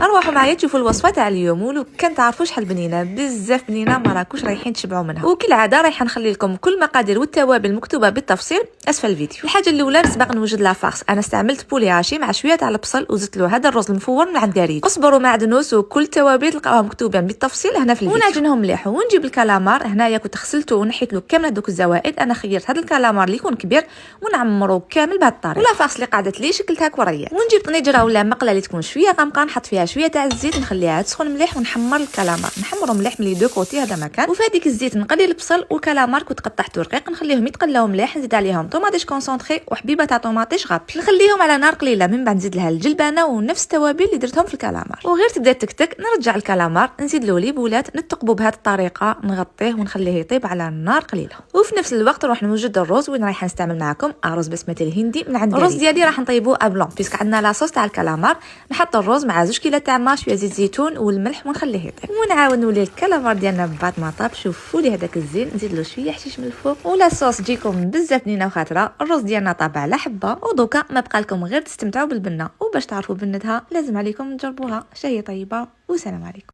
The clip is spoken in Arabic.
اروحوا معايا تشوفوا الوصفه تاع اليوم، ولو كان تعرفوا شحال بنينه بزاف بنينه ما راكوش رايحين تشبعوا منها. وكالعاده رايحه نخلي لكم كل المقادير والتوابل مكتوبه بالتفصيل اسفل الفيديو. الحاجه الاولى نسبق نوجد لافارس. انا استعملت بولي هاشي مع شويه تاع البصل وزدت له هذا الرز المفور من عند كاريد. اصبروا معدنوس وكل التوابل تلقاوها مكتوبين بالتفصيل هنا في الفيديو. ونعجنهم مليح ونجيب الكالامار. هنايا كنت غسلته ونحيت له كامل هذوك الزوائد. انا خيرت هذا الكالامار اللي يكون كبير ونعمرو كامل بهذه الطريقه. واللافارس اللي قعدت لي شكلتها كوريات. ونجيب طنجره ولا مقله اللي تكون شويه غامقه، نحط فيها شويه تاع الزيت نخليها تسخن مليح ونحمر الكالامار. نحمرهم مليح من لي دو كوتي هذا مكان. وفي هذيك الزيت نقلي البصل والكالامار كنت قطعته رقيق نخليهم يتقلاو مليح. نزيد عليهم طوماطيش كونسونطري وحبيبه تاع طوماطيش غابي نخليهم على نار قليله. من بعد نزيد لها الجلبانه ونفس التوابل اللي درتهم في الكالامار. وغير تبدا تكتك نرجع الكالامار نزيد له ليبولات نتقبوا بهذه الطريقه، نغطيه ونخليه يطيب على نار قليله. وفي نفس الوقت نروح نوجد الرز. وين رايحه نستعمل معكم رز بسمتي الهندي من عند الرز ديالي راح نطيبوه ابلون بيسك عندنا لاصوص تاع الكالامار. نحط الرز مع 2 كيلو تاع ما شويه زيت زيتون والملح ونخليه يطيب. ونعاونوا ليه الكالامار ديالنا بعد ما طاب. شوفوا لي هذاك الزين نزيد له شويه حشيش من الفوق ولا الصوص تجيكم بزاف بنينه وخاطره. الرز ديالنا طاب على حبه. ودوكا ما بقى لكم غير تستمتعوا بالبنه. وباش تعرفوا بنتها لازم عليكم تجربوها. شهيه طيبه وسلام عليكم.